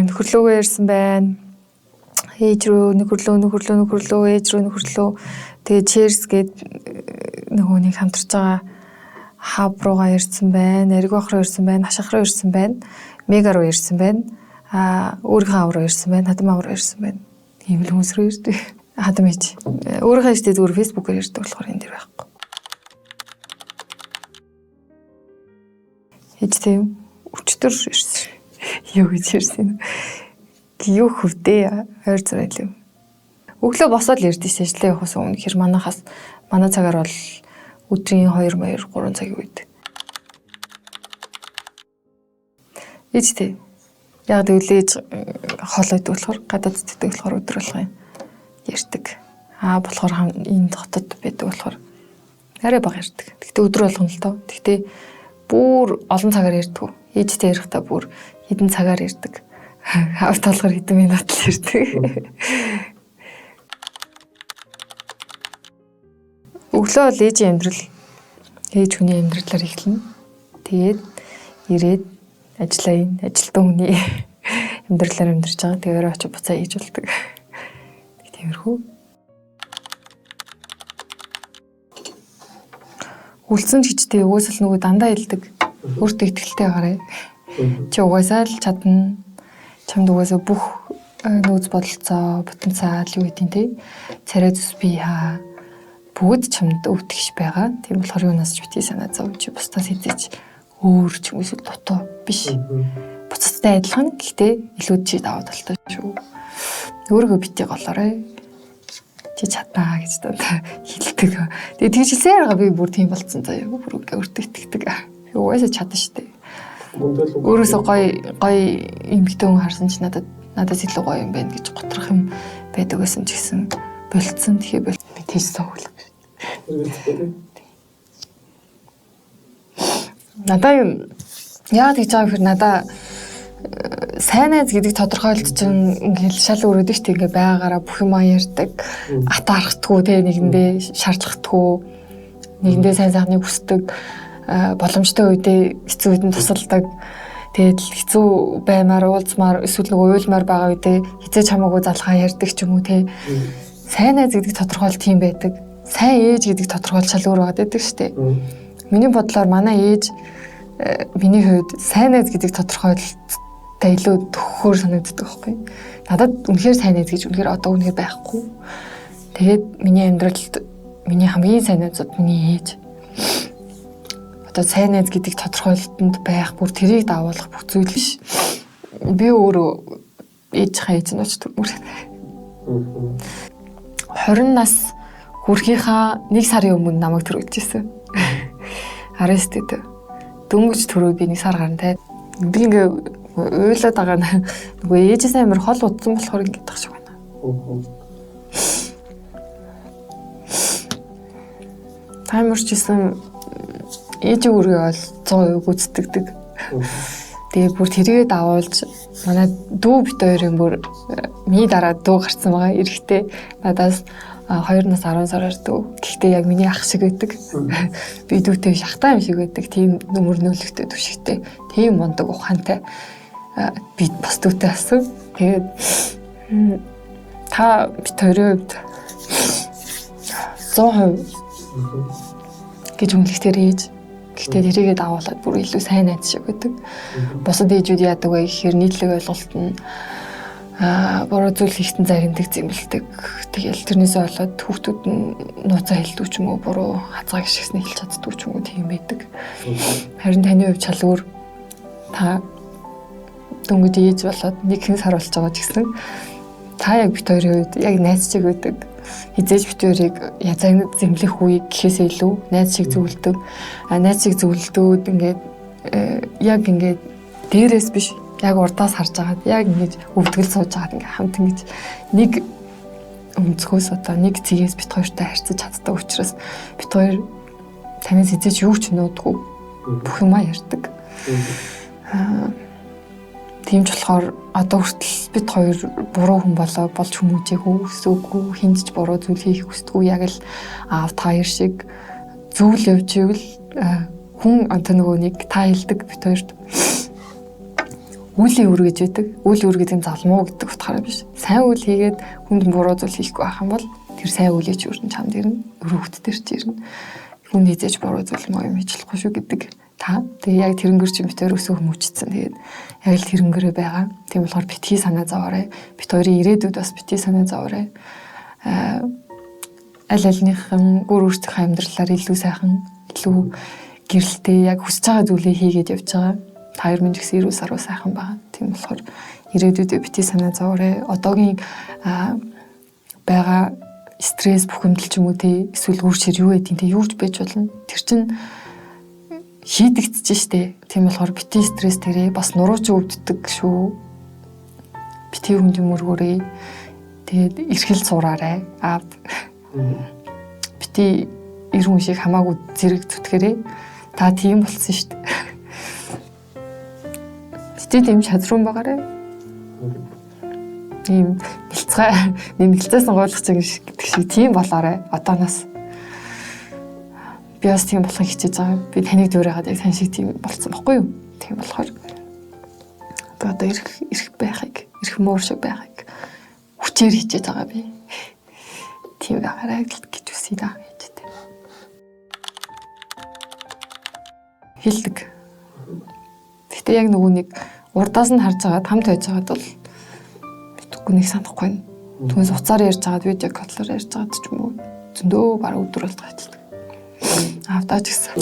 нөхөрлөөгөө ярьсан байна. Ээж рүү нөхөрлөө, ээж рүү нөхөрлөө. Тэгээ cheers гээд нөгөө нэг хамтарч байгаа хаб руугаа ярьсан байна. Ариг ах руу ярьсан байна, хашах руу ярьсан байна. Мега руу ярьсан байна. Өөрийнхөө ав руу ярьсан байна, хадам ав руу ярьсан байна. Ийм л хүмүүс рүү ярьдаг. Хадам ээж. Өөрийнхөө ээжтэй зүгээр фэйсбүүкээр ярьдаг болохоор энэ дэр байхгүй. Ээжтэй өчтөр ирсэн. Юу гэж ирсэн. Юу хөвдөө ойр зурайлаа. Өглөө босоод л ирдэ ш ажлаа явахаас өмнө хэр манай цагаар бол өдрийн 2-3 цагийн үед. Ээжтэй. Яг тэглээж хоолойд болохоор гадаад цэцдэг болохоор өдөр болгоо ярьдаг. Болохоор энэ хотод байдаг болохоор арай бага ярьдаг. Гэтэ өдөр болгоно л доо. Гэтэ бүр олон цагаар ярьдаг. Ээжтэй ярихдаа бүр хэдэн цагаар ярьдаг. Хавт толгоор хэдэн минут л ярьдаг. Өглөө л ээжийн амьдрал ээж хүний амьдралаар эхэлнэ. Тэгээд ирээд ажилтан хүний амьдралаар амьдарч байгаа. Тэгээд очиж буцаа хийж болдог. Тиймэрхүү. Үлдсэн ч гэжтэй угсаал нөгөө дандаа илдэг. Өөртөө ихтэй гараа. Чи угаасаа л чадна. Чамд угаасаа бүх нөөц бодолцоо, потенциал юу гэдэг тий. Царай зүс бие хаа. Бүгд чамд өвтгөж байгаа. Тийм болохоор юунаас ч битгий санаа зов чи бусдаас хизээч өөр ч юм эсвэл дутуу биш. Буцацтай адилхан гэхдээ илүү чи даваа талтай шүү. Өөрийгөө битгий голоорой. Чи чаднаа гэж даа хэлдэг. Тэгээ тэгжилсээр байгаа би бүр тийм болцсон заяа. Бүр өөртөө итгэдэг. Угаасаа чадна штэ. Өөрөөсөө гоё эмэгтэй хүн харсан чи надаас илүү гоё юм байна гэж готрох юм байдаг байсан ч гэсэн болцсон тэгэхээр тийш соогл. Надаа яагаад гэж байгаа юм хэр надаа сайн найз гэдэг тодорхойлт чинь ингээл шал өрөөд штэ ингээ байгаагаараа бүх юм ярьдаг. Атаархдаггүй те нэгэндээ шаардлахдаггүй нэгэндээ сайн сайхныг хүсдэг боломжтой үедээ хэцүү үед нь тусалдаг. Тэгээд хэцүү баймаар уулзмаар эсвэл нөгөө уйлмаар байгаа үедээ хизээч хамаагүй залхаа ярьдаг ч юм уу те. Сайн найз гэдэг тодорхойлт тийм байдаг. Сайн ээж гэдэг тодорхойлт шал өөр байдаг штэ. Миний бодлоор манай ээж миний хувьд сайн найз гэдэг тодорхойлолттой илүү төгөхөөр санагддаг байхгүй. Надад үнэхээр сайн найз гэж үнэхээр одоо үнэхээр байхгүй. Тэгээд миний амьдралд миний хамгийн сайн найзууд миний ээж. Одоо сайн найз гэдэг тодорхойлолтод байх бүр тэрийг даавуулах бүх зүйл биш. Би өөрөө ээжийнхээ ээж нь очдог бүр. 20 нас хүрэхийнхаа 1 сарын өмнө намайг төрүүлжсэн. Аресттэй. Дөнгөж төрөө би 1 сар гарна те. Би ингээ уйлаад байгаа нөгөө ээжээс амар хол удсан болохоор ингээ тах шиг байна. Таймерчсэн ээжийн үргээ бол 100% гүйцэтгэдэг. Тэгээ бүр тэргээд авуулж манай дүү бит хоёрын бүр миний дараа дүү гарсан байгаа. Эрэхтэй надаас 2 нас 10 сар ирдэг. Гэхдээ яг миний ах шиг байдаг. Би дүүтэй шахтаа юм шиг байдаг. Тийм нөмөрнөлөгтэй түшигтэй. Тийм мундаг ухаантай. Би бас дүүтэй асан. Тэгээд та бит хоёрын хувьд 100% гэж үнэлэхээр ээж. Гэхдээ тэрийгээ давуулаад бүр илүү сайн найз шиг байдаг. Бусад ээжүүд яадаг вэ гэхээр нийтлэг ойлголт нь буруу зүйл хийхтэн заримдаг зэмлдэг. Тэгэл тэрнээсээ болоод хүүхдүүд нь нууцаа хэлдэг ч юм уу, буруу хазгаа гიშгснээ хэлж чаддаг ч юм уу тийм байдаг. Харин таны хувьд чал өөр. Та дөнгөж ээж болоод 1 сар болж байгаа ч гэсэн та яг бит хоёрын хувьд яг найз шиг байдаг. Хизээж бит хоёрыг язаг зэмлэх үе гэхээсээ илүү найз шиг зөвлөдөг. Найз шиг зөвлөдөөд ингээд яг ингээд дээрээс биш яг урдаас харж агаад яг ингэж өвдгөл сууж агаад ингээ хамт ингэж нэг өнцгөөс одоо нэг цэгээс бит хоёртай харьцаж чаддаг учраас бит хоёр танаас эзэж юу ч нүүдгүй бүх юмаа ярьдаг. Тийм ч болохоор одоо хүртэл бид хоёр буруу хүн болоо болж хүмүүжээгүй өсөөгүй хинжиж буруу зүйл хийх хүсдэггүй яг л аав та хоёр шиг зүйл явж ивэл хүн одоо нөгөө нэг та хэлдэг бид хоёрт Үлийн үр гэж байдаг. Үйл үр гэдэг нь залмуу гэдэг утгаараа биш. Сайн үйл хийгээд хүнд буруу зүйл хийхгүй байх юм бол тэр сайн үлийн үрн чамд ирнэ. Өрөвхт дээр ч ирнэ. Хүн хийж буруу зүйл муу юм хийж болохгүй шүү гэдэг. Та тэгээ яг тэрнгэр чи битээр өсөө хүмүүжсэн. Тэгээд яг л тэрэнгэрээ байгаа. Тийм болохоор битгий санаа зовоорой. Бит хоёрын ирээдүйд бас битгий санаа зовоорой. Аль альныхан гүр өөрсдийнхөө амьдралаар илүү сайхан, илүү гэрэлтэй яг хүсэж байгаа зүйлээ хийгээд явж байгаа. Та хоёр минь гэсэн ирүүл саруу сайхан байгаа. Тийм болохоор ирээдүйдээ битгий санаа зовоорой. Одоогийн байгаа стресс бухимдал ч юм уу тий эсвэл үүрчээр юу гэдэг тий юурж байж болно. Тэр чинь хийдэгдэж штэ. Тийм болохоор битгий стресс тэрээ бас нурууч өвддөг шүү. Битгий хүнд юм өргөөрэй. Тэгээд эрхэл сураарай. Битгий ирүүн шиг хамаагүй зэрэг зүтгэрэй. Та тийм болсон штэ. Битгий тийм чадрын байгаарай. Тийм нэмэлцээ сонгоолох гэдэг шиг тийм болоорой. Одооноос би бас тийм болох хичээж байгаа. Би таныг дүүрээгаад яг тань шиг тийм болсон байхгүй юу? Тийм болохоор одоо эрх байхыг, эрх муур шиг байхыг хүчээр хичээж байгаа би. Тийм байгаарай гэж үсэе даа гэж тийм. Хэлдэг. Гэтэ яг нөгөө нэг урдаас нь харж байгаа, хамт байж байгаад бол мэдхгүй нэг санахгүй байна. Түүнээс уцаар ярьж байгаад, видео коллоор ярьж байгаад ч юм уу зөндөө бараг өдөр болдог ажилладаг. Автаач гэсэн.